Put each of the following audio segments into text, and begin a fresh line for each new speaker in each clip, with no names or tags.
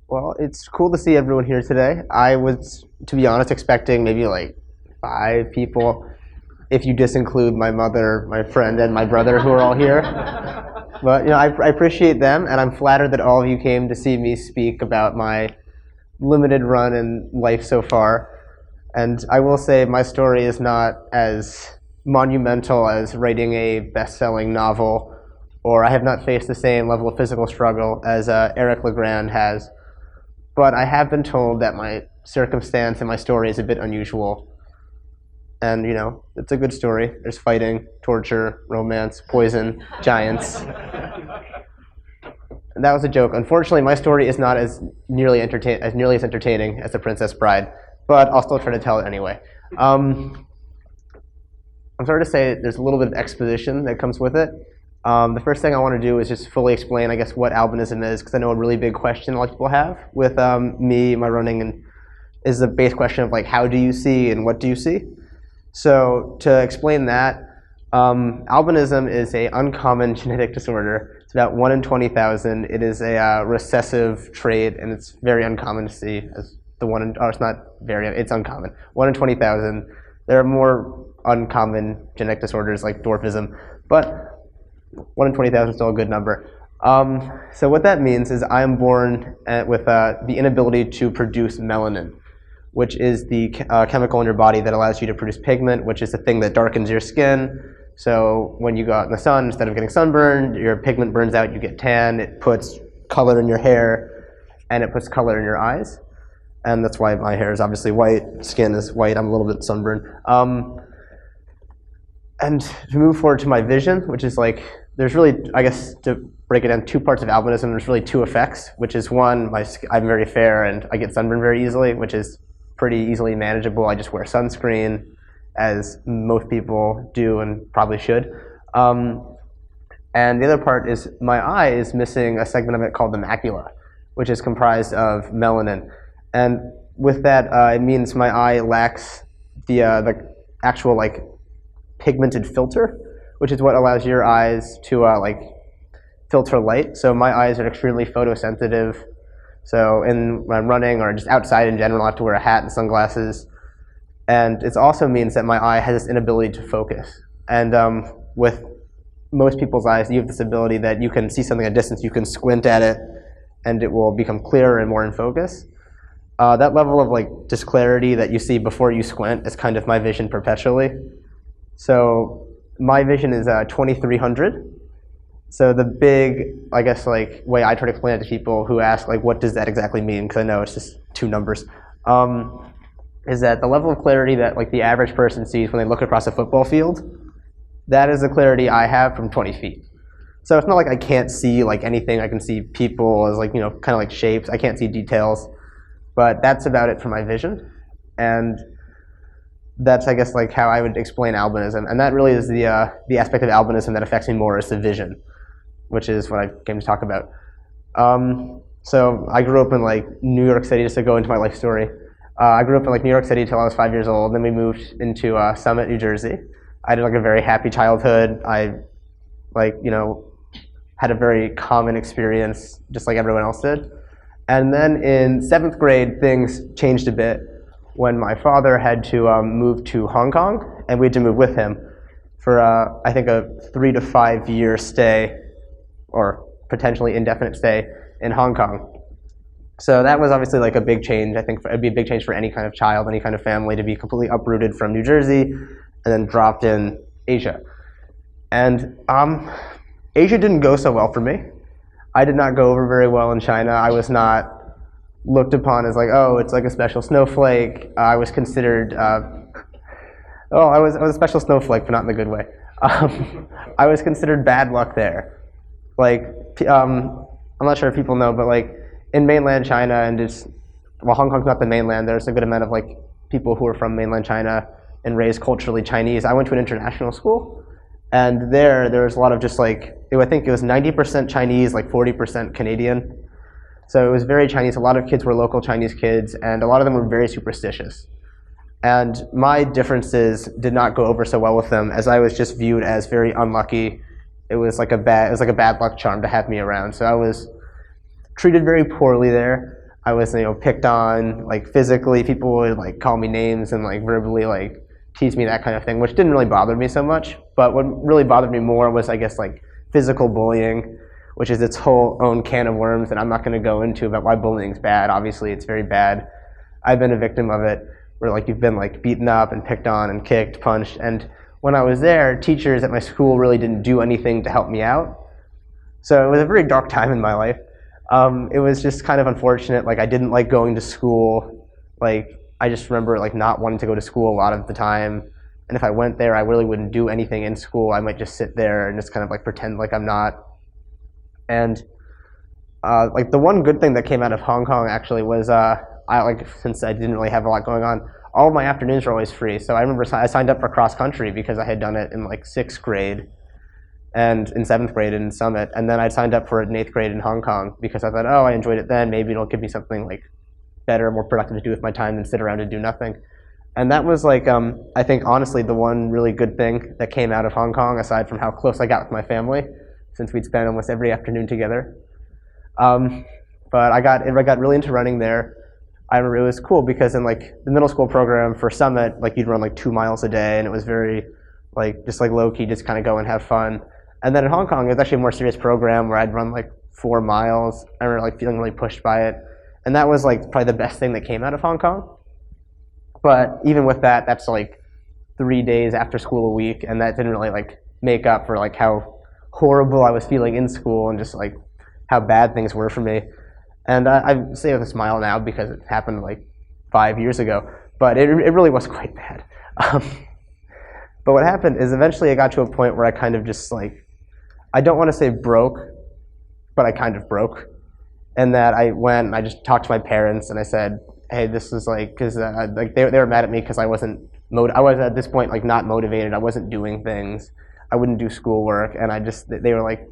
Well, it's cool to see everyone here today. I was, to be honest, expecting maybe like 5 people, if you disinclude my mother, my friend, and my brother who are all here. But I appreciate them, and I'm flattered that all of you came to see me speak about my limited run in life so far. And I will say my story is not as monumental as writing a best-selling novel, or I have not faced the same level of physical struggle as Eric Legrand has. But I have been told that my circumstance and my story is a bit unusual. And, it's a good story. There's fighting, torture, romance, poison, giants. And that was a joke. Unfortunately, my story is not as nearly as entertaining as The Princess Bride, but I'll still try to tell it anyway. I'm sorry to say there's a little bit of exposition that comes with it. The first thing I want to do is just fully explain, I guess, what albinism is, because I know a really big question a lot of people have with me, my running, and is the base question of like, how do you see and what do you see? So to explain that, albinism is an uncommon genetic disorder. It's about 1 in 20,000. It is a recessive trait, and it's very uncommon to see as it's not very, it's uncommon. 1 in 20,000. There are more uncommon genetic disorders like dwarfism, but 1 in 20,000 is still a good number. So what that means is I am born with the inability to produce melanin, which is the chemical in your body that allows you to produce pigment, which is the thing that darkens your skin. So when you go out in the sun, instead of getting sunburned, your pigment burns out, you get tan, it puts color in your hair, and it puts color in your eyes. And that's why my hair is obviously white, skin is white, I'm a little bit sunburned. And to move forward to my vision, which is like, there's really, I guess, to break it down, 2 parts of albinism, there's really 2 effects, which is one, I'm very fair and I get sunburned very easily, which is pretty easily manageable. I just wear sunscreen, as most people do and probably should. And the other part is my eye is missing a segment of it called the macula, which is comprised of melanin. And with that, it means my eye lacks the actual like pigmented filter, which is what allows your eyes to like filter light. So my eyes are extremely photosensitive. So when I'm running or just outside in general, I have to wear a hat and sunglasses. And it also means that my eye has this inability to focus. And with most people's eyes, you have this ability that you can see something at a distance, you can squint at it, and it will become clearer and more in focus. That level of like disclarity that you see before you squint is kind of my vision perpetually. So my vision is 2300. So the big, I guess, like way I try to explain it to people who ask, like, what does that exactly mean? Because I know it's just 2 numbers. Is that the level of clarity that like the average person sees when they look across a football field? That is the clarity I have from 20 feet. So it's not like I can't see like anything. I can see people as like, kind of like shapes. I can't see details, but that's about it for my vision. And that's, I guess, like how I would explain albinism. And that really is the aspect of albinism that affects me more is the vision, which is what I came to talk about. So I grew up in like New York City, just to go into my life story. I grew up in like New York City till I was 5 years old. Then we moved into Summit, New Jersey. I had like a very happy childhood. I had a very common experience, just like everyone else did. And then in 7th grade, things changed a bit when my father had to move to Hong Kong, and we had to move with him for, I think, a 3 to 5 year stay, or potentially indefinite stay, in Hong Kong. So that was obviously like a big change. I think it'd be a big change for any kind of child, any kind of family, to be completely uprooted from New Jersey and then dropped in Asia. And Asia didn't go so well for me. I did not go over very well in China. I was not looked upon as like, oh, it's like a special snowflake. I was considered, I was a special snowflake, but not in the good way. I was considered bad luck there. Like, I'm not sure if people know, but like in mainland China and Hong Kong's not the mainland, there's a good amount of like people who are from mainland China and raised culturally Chinese. I went to an international school, and there was a lot of just like, I think it was 90% Chinese, like 40% Canadian. So it was very Chinese. A lot of kids were local Chinese kids, and a lot of them were very superstitious. And my differences did not go over so well with them, as I was just viewed as very unlucky. It was like a bad luck charm to have me around. So I was treated very poorly there. I was, picked on, like, physically. People would, like, call me names and, like, verbally, like, tease me, that kind of thing, which didn't really bother me so much. But what really bothered me more was, I guess, like, physical bullying, which is its whole own can of worms that I'm not going to go into about why bullying's bad. Obviously, it's very bad. I've been a victim of it, where, like, you've been, like, beaten up and picked on and kicked, punched. And when I was there, teachers at my school really didn't do anything to help me out. So it was a very dark time in my life. It was just kind of unfortunate. Like, I didn't like going to school. Like, I just remember, like, not wanting to go to school a lot of the time. And if I went there, I really wouldn't do anything in school. I might just sit there and just kind of, like, pretend like I'm not. And like, the one good thing that came out of Hong Kong actually was since I didn't really have a lot going on, all of my afternoons were always free. So I remember I signed up for cross country because I had done it in, like, 6th grade and in 7th grade in Summit, and then I signed up for it in 8th grade in Hong Kong because I thought, oh, I enjoyed it then, maybe it'll give me something, like, better, more productive to do with my time than sit around and do nothing. And that was, like, I think, honestly, the one really good thing that came out of Hong Kong, aside from how close I got with my family, since we'd spend almost every afternoon together. But I got really into running there. I remember it was cool because in, like, the middle school program for Summit, like, you'd run, like, 2 miles a day, and it was very, like, just, like, low-key, just kind of go and have fun. And then in Hong Kong, it was actually a more serious program where I'd run, like, 4 miles. I remember, like, feeling really pushed by it. And that was, like, probably the best thing that came out of Hong Kong. But even with that, that's, like, 3 days after school a week, and that didn't really, like, make up for, like, how horrible I was feeling in school and just, like, how bad things were for me. And I say it with a smile now because it happened, like, 5 years ago. But it really was quite bad. But what happened is eventually I got to a point where I kind of just, like, I don't want to say broke, but I kind of broke. And that I went and I just talked to my parents and I said, hey, this is, like, because like, they were mad at me because I was at this point, like, not motivated. I wasn't doing things. I wouldn't do schoolwork. And they were, like,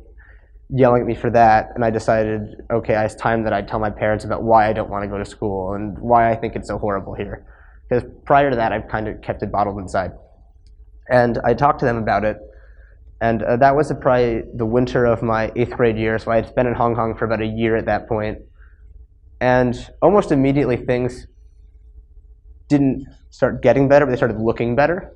yelling at me for that. And I decided, okay, it's time that I tell my parents about why I don't want to go to school and why I think it's so horrible here. Because prior to that, I've kind of kept it bottled inside. And I talked to them about it. And that was probably the winter of my 8th grade year. So I had been in Hong Kong for about a year at that point. And almost immediately things didn't start getting better, but they started looking better.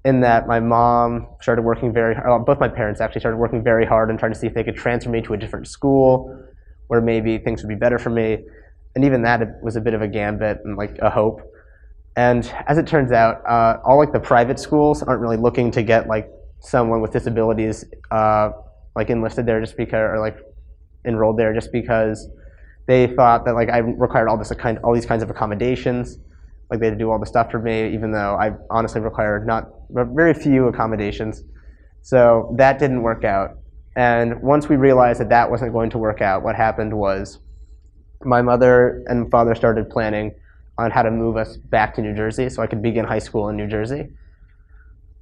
In that my mom started working both my parents actually started working very hard and trying to see if they could transfer me to a different school where maybe things would be better for me. And even that was a bit of a gambit and, like, a hope. And as it turns out, all, like, the private schools aren't really looking to get, like, someone with disabilities like, enlisted there just because, or, like, enrolled there just because they thought that, like, I required all these kinds of accommodations. Like, they had to do all the stuff for me, even though I honestly required very few accommodations. So that didn't work out. And once we realized that that wasn't going to work out, what happened was my mother and father started planning on how to move us back to New Jersey so I could begin high school in New Jersey.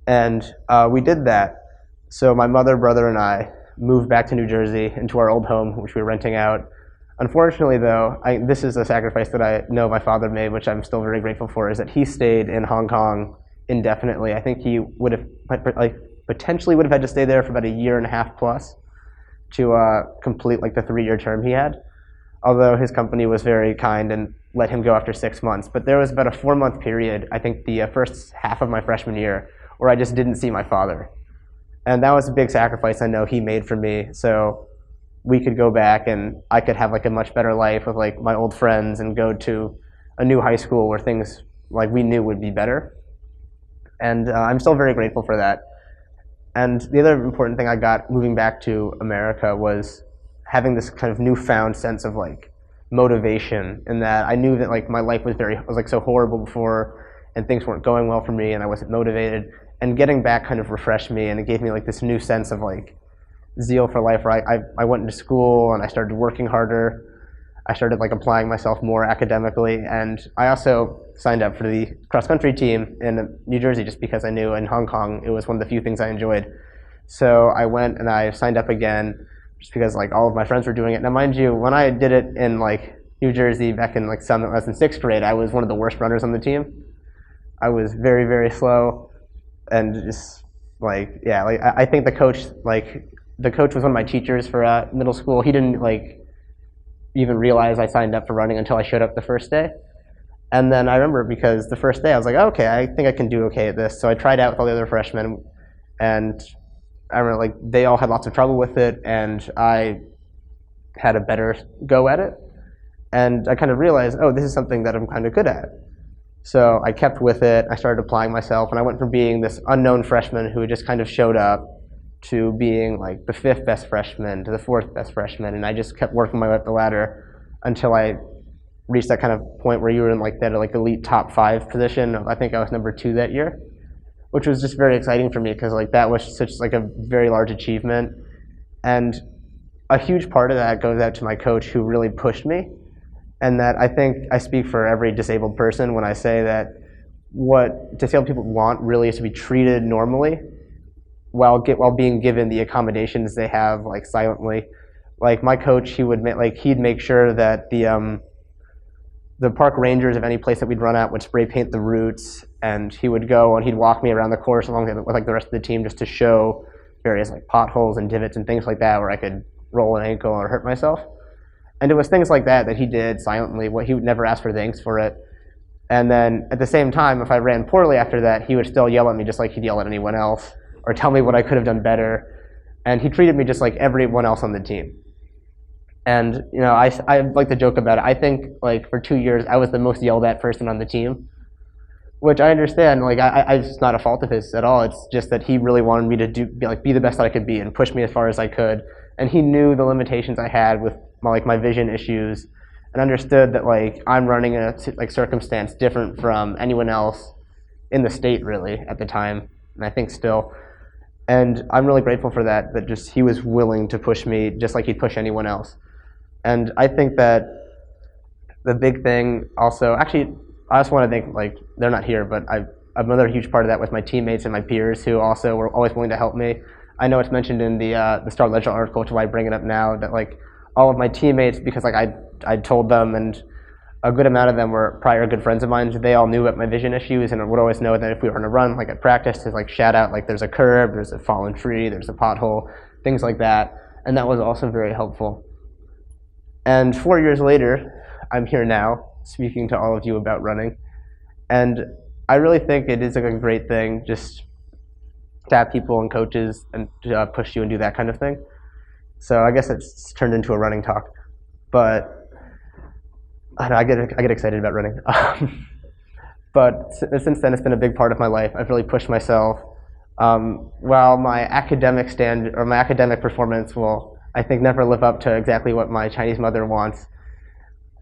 And we did that. So my mother, brother, and I moved back to New Jersey into our old home, which we were renting out. Unfortunately, though, this is a sacrifice that I know my father made, which I'm still very grateful for, is that he stayed in Hong Kong indefinitely. I think he would have, like, potentially would have had to stay there for about a year and a half plus to complete, like, the 3-year term he had. Although his company was very kind and let him go after 6 months. But there was about a 4-month period, I think the first half of my freshman year, where I just didn't see my father. And that was a big sacrifice I know he made for me. So we could go back and I could have, like, a much better life with, like, my old friends and go to a new high school where things, like, we knew would be better. And I'm still very grateful for that. And the other important thing I got moving back to America was having this kind of newfound sense of, like, motivation, in that I knew that, like, my life was like, so horrible before and things weren't going well for me and I wasn't motivated. And getting back kind of refreshed me, and it gave me, like, this new sense of, like, zeal for life, where I went into school and I started working harder. I started, like, applying myself more academically, and I also signed up for the cross-country team in New Jersey just because I knew in Hong Kong it was one of the few things I enjoyed. So I went and I signed up again just because, like, all of my friends were doing it. Now, mind you, when I did it in, like, New Jersey back in, like, Summit, when I was in 6th grade, I was one of the worst runners on the team. I was very, very slow, and just, like, yeah, like, I think the coach was one of my teachers for middle school. He didn't, like, even realize I signed up for running until I showed up the first day. And then I remember because the first day I was like, okay, I think I can do okay at this. So I tried out with all the other freshmen, and I remember like they all had lots of trouble with it, and I had a better go at it. And I kind of realized, oh, this is something that I'm kind of good at. So I kept with it. I started applying myself, and I went from being this unknown freshman who just kind of showed up to being like the 5th best freshman to the 4th best freshman, and I just kept working my way up the ladder until I reached that kind of point where you were in like that like elite top 5 position. I think I was number 2 that year, which was just very exciting for me because like that was such like a very large achievement, and a huge part of that goes out to my coach who really pushed me, and that I think I speak for every disabled person when I say that what disabled people want really is to be treated normally while being given the accommodations they have like silently. Like my coach, he'd make sure that the park rangers of any place that we'd run at would spray paint the routes, and he would go and he'd walk me around the course along with like the rest of the team just to show various like potholes and divots and things like that where I could roll an ankle or hurt myself. And it was things like that that he did silently. He would never ask for thanks for it. And then at the same time, if I ran poorly after that, he would still yell at me just like he'd yell at anyone else, or tell me what I could have done better. And he treated me just like everyone else on the team. And you know, I like to joke about it. I think like for 2 years, I was the most yelled at person on the team, which I understand. Like it's not a fault of his at all. It's just that he really wanted me to be the best that I could be and push me as far as I could. And he knew the limitations I had with my vision issues, and understood that like I'm running in a like circumstance different from anyone else in the state really at the time, and I think still. And I'm really grateful for that. That just he was willing to push me just like he'd push anyone else. And I think that the big thing also, actually, I just want to thank, like, they're not here, but another huge part of that was my teammates and my peers who also were always willing to help me. I know it's mentioned in the Star Ledger article, which is why I bring it up now, that like all of my teammates, because like I told them, and a good amount of them were prior good friends of mine, they all knew about my vision issues and would always know that if we were going to run, like at practice, to like shout out like there's a curb, there's a fallen tree, there's a pothole, things like that. And that was also very helpful. And 4 years later, I'm here now speaking to all of you about running. And I really think it is like a great thing just to have people and coaches and push you and do that kind of thing. So I guess it's turned into a running talk. But I don't know, I get excited about running. But since then, it's been a big part of my life. I've really pushed myself. While my academic performance will, I think, never live up to exactly what my Chinese mother wants,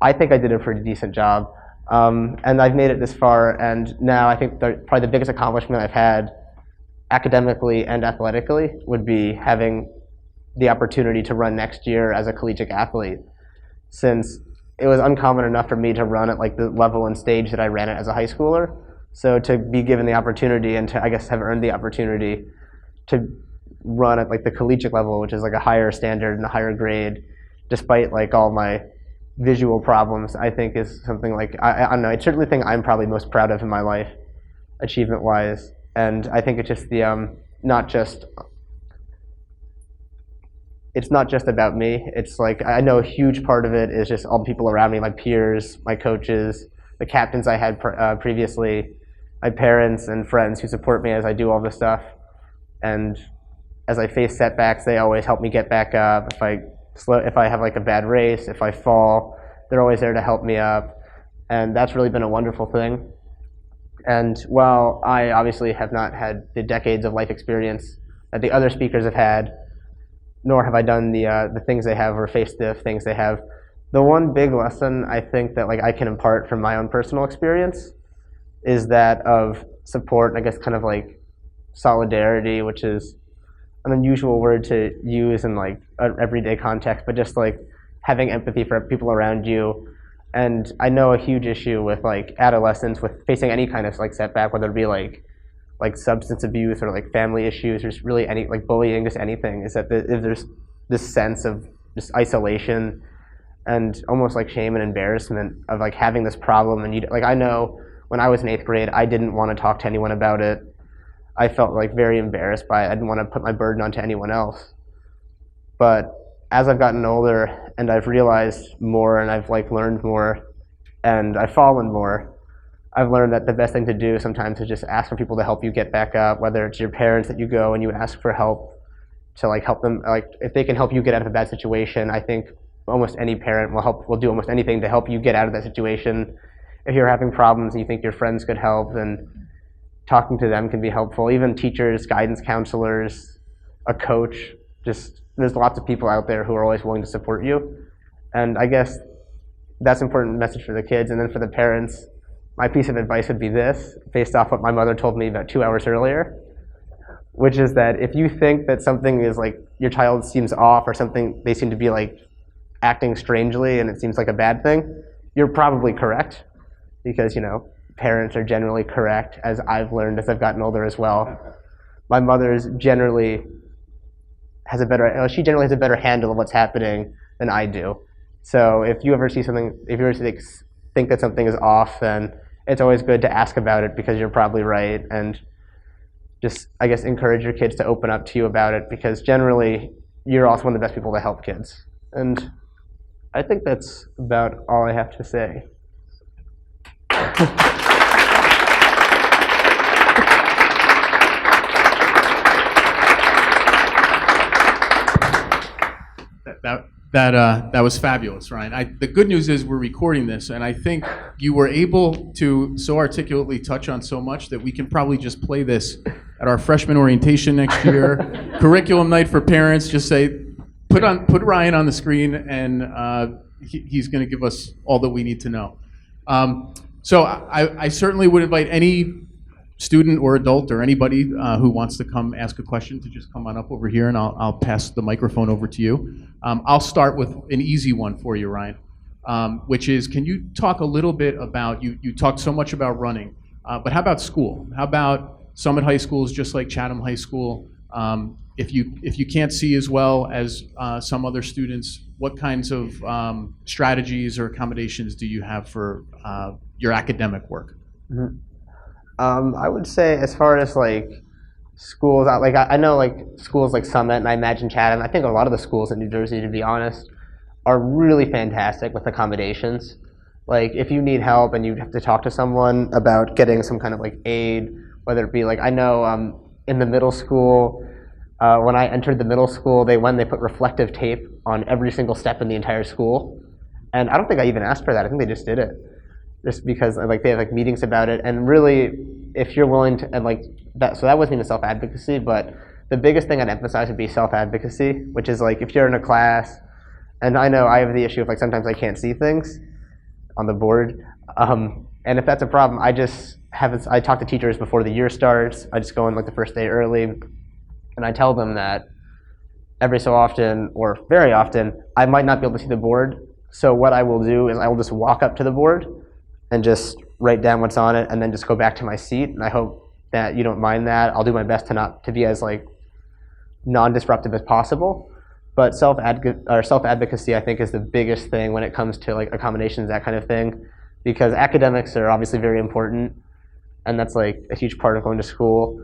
I think I did a pretty decent job. And I've made it this far, and now I think probably the biggest accomplishment I've had academically and athletically would be having the opportunity to run next year as a collegiate athlete, since it was uncommon enough for me to run at like the level and stage that I ran at as a high schooler. So to be given the opportunity and to, I guess, have earned the opportunity to run at like the collegiate level, which is like a higher standard and a higher grade, despite like all my visual problems, I think is something like, I don't know, I certainly think I'm probably most proud of in my life, achievement-wise. And I think it's just the, it's not just about me. It's like, I know a huge part of it is just all the people around me, my peers, my coaches, the captains I had previously, my parents and friends who support me as I do all this stuff. And as I face setbacks, they always help me get back up. If I have like a bad race, if I fall, they're always there to help me up. And that's really been a wonderful thing. And while I obviously have not had the decades of life experience that the other speakers have had, nor have I done the things they have or faced the things they have, the one big lesson I think that like I can impart from my own personal experience is that of support, and I guess kind of like solidarity, which is an unusual word to use in like an everyday context, but just like having empathy for people around you. And I know a huge issue with like adolescents with facing any kind of like setback, whether it be like substance abuse or like family issues or just really any like bullying, just anything, is that there's this sense of just isolation and almost like shame and embarrassment of like having this problem. And like I know when I was in 8th grade, I didn't want to talk to anyone about it. I felt like very embarrassed by it. I didn't want to put my burden onto anyone else. But as I've gotten older and I've realized more and I've like learned more and I've fallen more, I've learned that the best thing to do sometimes is just ask for people to help you get back up, whether it's your parents that you go and you ask for help to like help them, like if they can help you get out of a bad situation. I think almost any parent will do almost anything to help you get out of that situation. If you're having problems and you think your friends could help, then talking to them can be helpful. Even teachers, guidance counselors, a coach, just there's lots of people out there who are always willing to support you. And I guess that's an important message for the kids. And then for the parents, my piece of advice would be this, based off what my mother told me about 2 hours earlier, which is that if you think that something is like, your child seems off or something, they seem to be like acting strangely and it seems like a bad thing, you're probably correct, because, you know, parents are generally correct, as I've learned as I've gotten older as well. My mother's generally has a better, she generally has a better handle of what's happening than I do. So if you ever see something, if you ever think that something is off, then it's always good to ask about it, because you're probably right, and just, I guess, encourage your kids to open up to you about it, because generally you're also one of the best people to help kids. And I think that's about all I have to say.
That was fabulous, Ryan. The good news is we're recording this, and I think you were able to so articulately touch on so much that we can probably just play this at our freshman orientation next year. Curriculum night for parents, just say, put Ryan on the screen, and he's going to give us all that we need to know. So I certainly would invite any student or adult or anybody who wants to come ask a question to just come on up over here, and I'll pass the microphone over to you. I'll start with an easy one for you, Ryan, which is, can you talk a little bit about, you talked so much about running, but how about school? How about Summit High School is just like Chatham High School? If you can't see as well as some other students, what kinds of strategies or accommodations do you have for your academic work?
Mm-hmm. I would say, as far as like schools, I know like schools like Summit, and I imagine Chatham, I think a lot of the schools in New Jersey, to be honest, are really fantastic with accommodations. Like if you need help and you have to talk to someone about getting some kind of like aid, whether it be like, I know in the middle school, when I entered the middle school, they put reflective tape on every single step in the entire school. And I don't think I even asked for that. I think they just did it, just because like they have like meetings about it. And really, if you're willing to, and like that, so that wasn't even self-advocacy, but the biggest thing I'd emphasize would be self-advocacy, which is like if you're in a class, and I know I have the issue of like sometimes I can't see things on the board, and if that's a problem, I talk to teachers before the year starts. I just go in like the first day early, and I tell them that every so often, or very often, I might not be able to see the board. So what I will do is I will just walk up to the board and just write down what's on it, and then just go back to my seat. And I hope that you don't mind that. I'll do my best to be as like non-disruptive as possible. But self-advocacy, I think, is the biggest thing when it comes to like accommodations, that kind of thing, because academics are obviously very important, and that's like a huge part of going to school.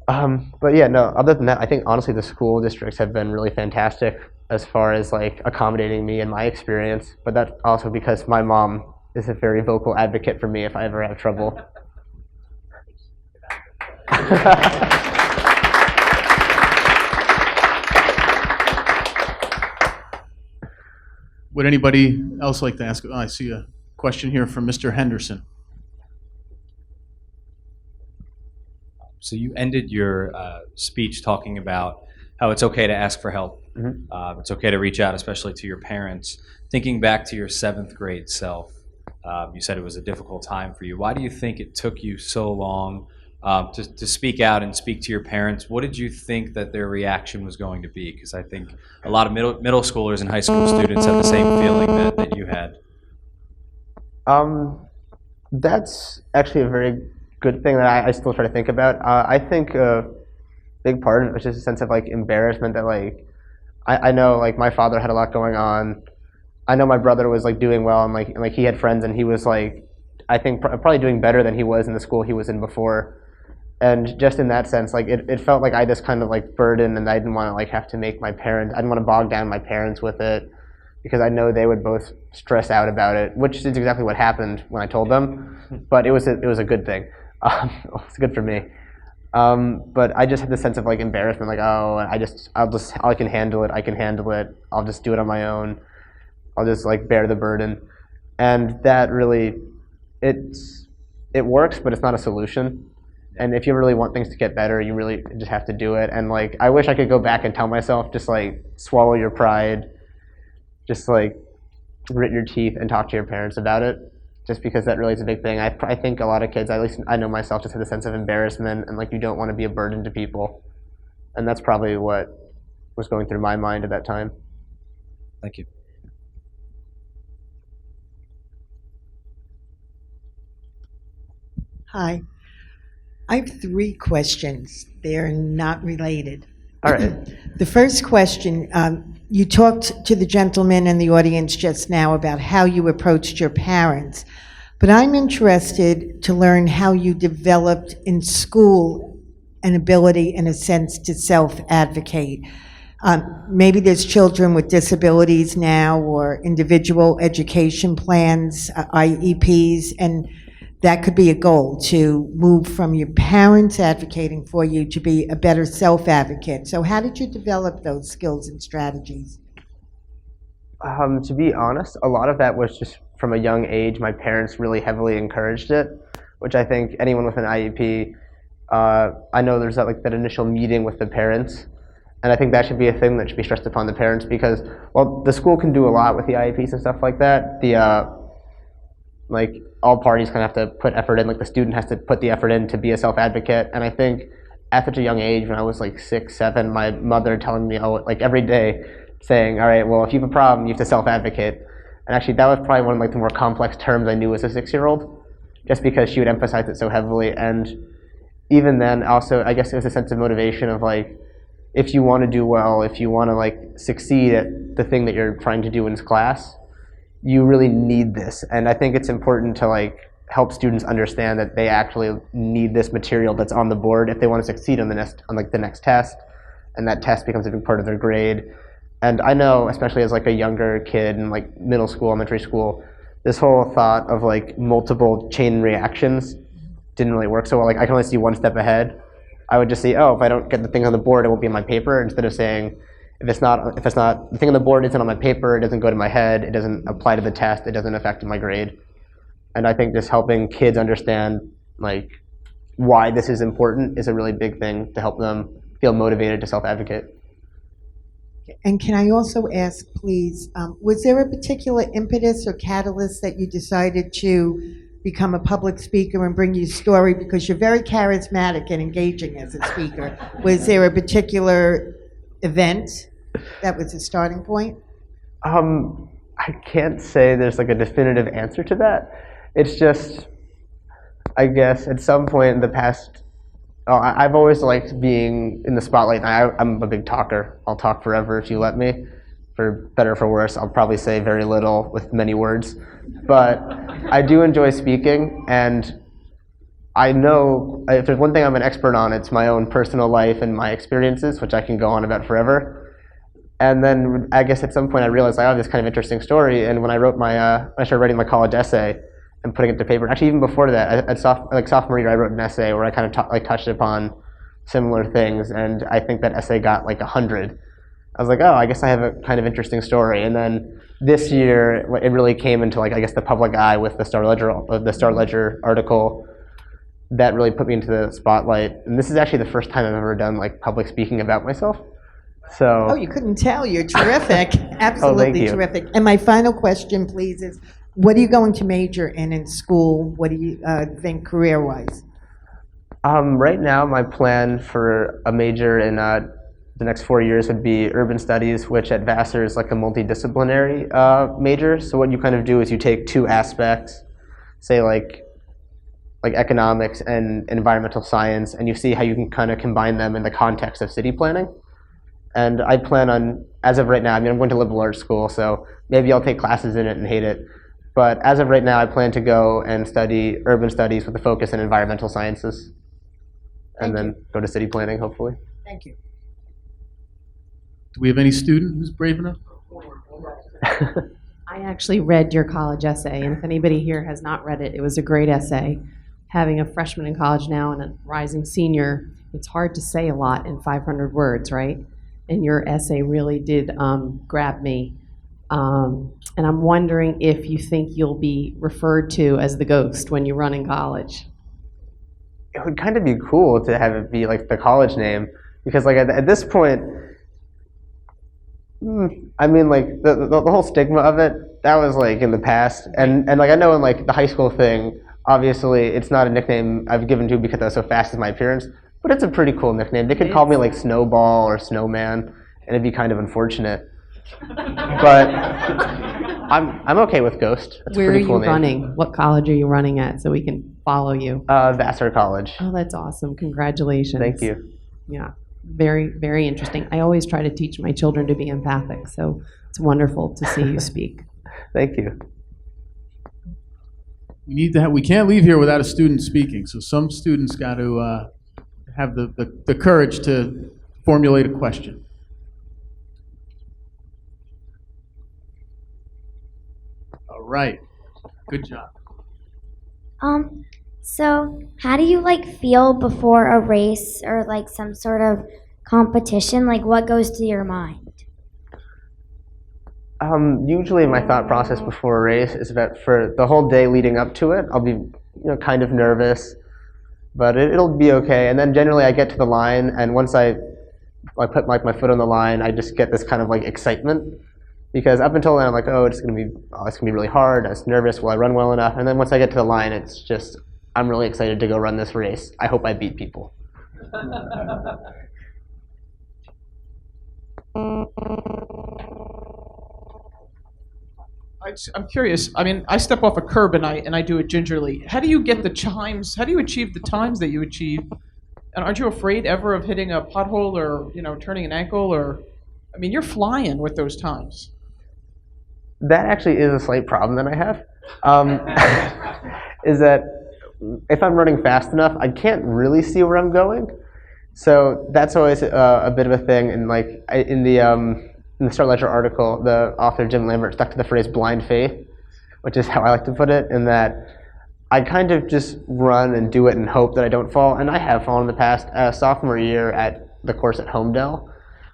But yeah, no, other than that, I think honestly the school districts have been really fantastic as far as like accommodating me and my experience. But that's also because my mom is a very vocal advocate for me if I ever have trouble.
Would anybody else like to ask? Oh, I see a question here from Mr. Henderson.
So you ended your speech talking about how it's okay to ask for help. Mm-hmm. It's okay to reach out, especially to your parents. Thinking back to your 7th grade self, you said it was a difficult time for you. Why do you think it took you so long to speak out and speak to your parents? What did you think that their reaction was going to be? Because I think a lot of middle schoolers and high school students have the same feeling that you had.
That's actually a very good thing that I still try to think about. I think a big part of it was just a sense of like embarrassment that like I know like my father had a lot going on. I know my brother was like doing well, and like he had friends, and he was like, I think probably doing better than he was in the school he was in before. And just in that sense, like it felt like I had this kind of like burden, and I didn't want to like have to make my parents, I didn't want to bog down my parents with it, because I know they would both stress out about it, which is exactly what happened when I told them. But it was a good thing. It's good for me. But I just had this sense of like embarrassment, like, oh, I can handle it. I'll just do it on my own. I'll just like bear the burden. And that really, it works, but it's not a solution. And if you really want things to get better, you really just have to do it. And like, I wish I could go back and tell myself, just like swallow your pride, just like grit your teeth and talk to your parents about it. Just because that really is a big thing. I think a lot of kids, at least I know myself, just have a sense of embarrassment, and like you don't want to be a burden to people. And that's probably what was going through my mind at that time.
Thank you.
Hi. I have 3 questions. They're not related.
All right.
The first question, you talked to the gentleman in the audience just now about how you approached your parents, but I'm interested to learn how you developed in school an ability, in a sense, to self-advocate. Maybe there's children with disabilities now, or individual education plans, IEPs, and that could be a goal, to move from your parents advocating for you to be a better self-advocate. So how did you develop those skills and strategies?
To be honest, a lot of that was just from a young age. My parents really heavily encouraged it, which I think anyone with an IEP, I know there's that initial meeting with the parents, and I think that should be a thing that should be stressed upon the parents, because while the school can do a lot with the IEPs and stuff like that, like all parties kind of have to put effort in. Like the student has to put the effort in to be a self-advocate. And I think at such a young age, when I was like 6, 7, my mother telling me, like every day, saying, all right, well, if you have a problem, you have to self-advocate. And actually, that was probably one of like the more complex terms I knew as a 6-year-old, just because she would emphasize it so heavily. And even then, also, I guess it was a sense of motivation of like, if you want to do well, if you want to like succeed at the thing that you're trying to do in class, you really need this. And I think it's important to like help students understand that they actually need this material that's on the board if they want to succeed on the next test, and that test becomes a big part of their grade. And I know, especially as like a younger kid in like middle school, elementary school, this whole thought of like multiple chain reactions didn't really work so well. Like I can only see one step ahead. I would just see, oh, if I don't get the thing on the board, it won't be in my paper, instead of saying, if it's not the thing on the board isn't on my paper, it doesn't go to my head, it doesn't apply to the test, it doesn't affect my grade. And I think just helping kids understand like why this is important is a really big thing to help them feel motivated to self-advocate.
And can I also ask, please, was there a particular impetus or catalyst that you decided to become a public speaker and bring your story? Because you're very charismatic and engaging as a speaker. Was there a particular event that was a starting point?
I can't say there's like a definitive answer to that. It's just, I guess at some point in the past, I've always liked being in the spotlight. I'm a big talker. I'll talk forever if you let me. For better or for worse, I'll probably say very little with many words. But I do enjoy speaking, and I know if there's one thing I'm an expert on, it's my own personal life and my experiences, which I can go on about forever. And then I guess at some point I realized I have this kind of interesting story. And when I wrote when I started writing my college essay and putting it to paper, actually even before that, at sophomore year, I wrote an essay where I kind of touched upon similar things, and I think that essay got like 100. I was like, oh, I guess I have a kind of interesting story. And then this year, it really came into like, I guess, the public eye with the Star Ledger article that really put me into the spotlight. And this is actually the first time I've ever done like public speaking about myself. So.
Oh, you couldn't tell. You're terrific. Absolutely
you.
Terrific. And my final question, please, is what are you going to major in school? What do you think career-wise?
Right now, my plan for a major in the next 4 years would be urban studies, which at Vassar is like a multidisciplinary major. So what you kind of do is you take 2 aspects, say like economics and environmental science, and you see how you can kind of combine them in the context of city planning. And I plan on, as of right now, I'm going to liberal arts school, so maybe I'll take classes in it and hate it. But as of right now, I plan to go and study urban studies with a focus in environmental sciences. and then go to city planning, hopefully.
Thank you.
Do we have any student who's brave enough?
I actually read your college essay, and if anybody here has not read it, it was a great essay. Having a freshman in college now and a rising senior, it's hard to say a lot in 500 words, right? And your essay really did grab me. And I'm wondering if you think you'll be referred to as the ghost when you run in college.
It would kind of be cool to have it be like the college name, because like at this point, I mean, like the whole stigma of it, that was like in the past, and like I know in like the high school thing, obviously it's not a nickname I've given to because I was so fast as my appearance, but it's a pretty cool nickname. They could call me like Snowball or Snowman, and it'd be kind of unfortunate. But I'm okay with Ghost. That's a
Where are
pretty
you
cool name.
running? What college are you running at so we can follow you?
Vassar College.
Oh, that's awesome. Congratulations.
Thank you.
Yeah, very, very interesting. I always try to teach my children to be empathic, so it's wonderful to see you speak.
Thank you.
We can't leave here without a student speaking, so some students got to have the courage to formulate a question. All right, good job.
So how do you like feel before a race or like some sort of competition? Like what goes through your mind?
Usually my thought process before a race is that for the whole day leading up to it, I'll be kind of nervous, but it'll be okay. And then generally I get to the line, and once I put like my foot on the line, I just get this kind of like excitement. Because up until then I'm like, oh, it's gonna be really hard. I was nervous. Will I run well enough? And then once I get to the line, it's just I'm really excited to go run this race. I hope I beat people.
I'm curious. I mean, I step off a curb and I do it gingerly. How do you get the times? How do you achieve the times that you achieve? And aren't you afraid ever of hitting a pothole or turning an ankle? Or, I mean, you're flying with those times.
That actually is a slight problem that I have. Is that if I'm running fast enough, I can't really see where I'm going. So that's always a bit of a thing. And like in the Star Ledger article, the author Jim Lambert stuck to the phrase "blind faith," which is how I like to put it. In that I kind of just run and do it and hope that I don't fall. And I have fallen in the past. Sophomore year at the course at Homedale,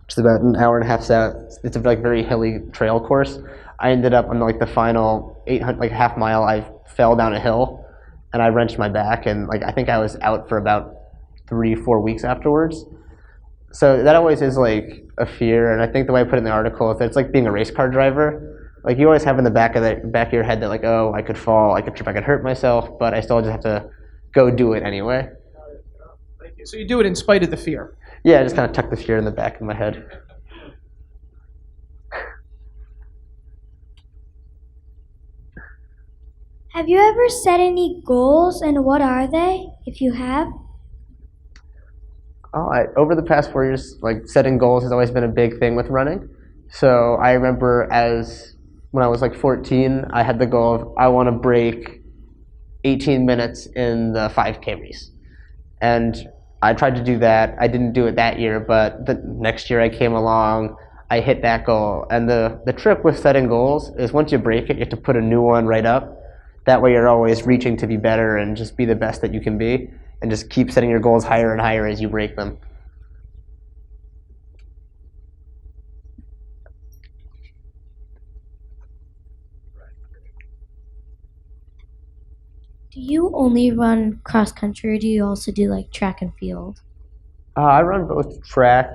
which is about an hour and a half south. It's a like very hilly trail course. I ended up on like the final 800, like half mile. I fell down a hill, and I wrenched my back, and like I think I was out for about 3-4 weeks afterwards. So that always is like a fear, and I think the way I put it in the article is that it's like being a race car driver. Like you always have in the back of your head that like, oh, I could fall, I could trip, I could hurt myself, but I still just have to go do it anyway.
So you do it in spite of the fear.
Yeah, I just kind of tuck the fear in the back of my head.
Have you ever set any goals, and what are they, if you have?
Over the past 4 years, like setting goals has always been a big thing with running. So I remember when I was like 14, I had the goal of I want to break 18 minutes in the 5K race. And I tried to do that. I didn't do it that year, but the next year I came along, I hit that goal. And the trick with setting goals is once you break it, you have to put a new one right up. That way you're always reaching to be better and just be the best that you can be, and just keep setting your goals higher and higher as you break them.
Do you only run cross country, or do you also do like track and field?
I run both track,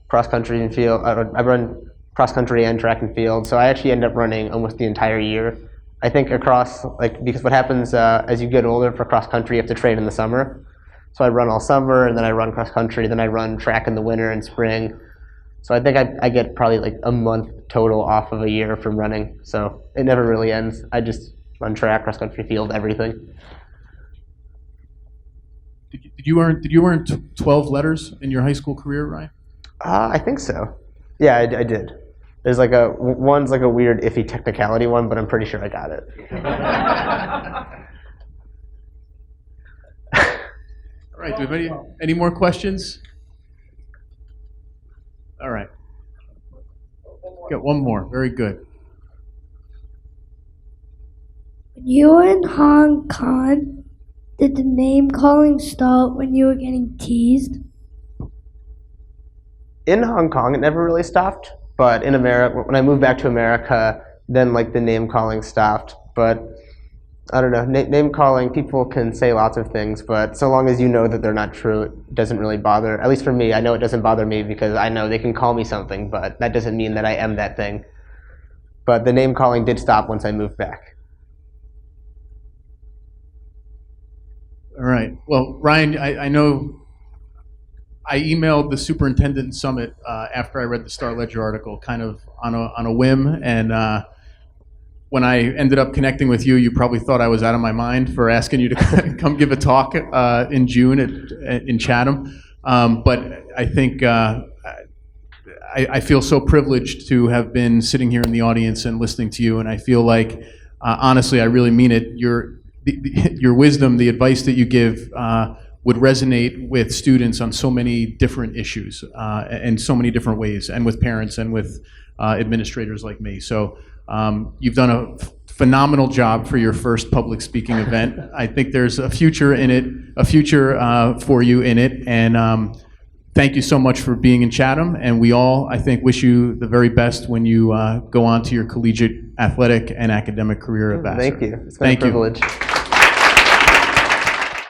cross country, and field. I run cross country and track and field, so I actually end up running almost the entire year. I think across, because what happens as you get older for cross country, you have to train in the summer. So I run all summer, and then I run cross country, then I run track in the winter and spring. So I think I get probably like a month total off of a year from running. So it never really ends. I just run track, cross country, field, everything.
Did you earn 12 letters in your high school career, Ryan?
I think so. Yeah, I did. There's like one's like a weird iffy technicality one, but I'm pretty sure I got it.
All right, do we have any more questions? All right. Got one more. Very good.
When you were in Hong Kong, did the name calling stop when you were getting teased?
In Hong Kong, it never really stopped. But in America, when I moved back to America, then like the name calling stopped. But I don't know, name calling, people can say lots of things, but so long as you know that they're not true, it doesn't really bother. At least for me, I know it doesn't bother me because I know they can call me something, but that doesn't mean that I am that thing. But the name calling did stop once I moved back.
All right. Well, Ryan, I know I emailed the superintendent summit after I read the Star Ledger article, kind of on a whim, and when I ended up connecting with you, you probably thought I was out of my mind for asking you to come give a talk in June in Chatham. But I think I feel so privileged to have been sitting here in the audience and listening to you, and I feel like, honestly, I really mean it. Your wisdom, the advice that you give, would resonate with students on so many different issues in so many different ways, and with parents and with administrators like me. So you've done a phenomenal job for your first public speaking event. I think there's a future in it, a future for you in it, and thank you so much for being in Chatham. And we all, I think, wish you the very best when you go on to your collegiate athletic and academic career at Vassar.
Thank you. It's been a privilege.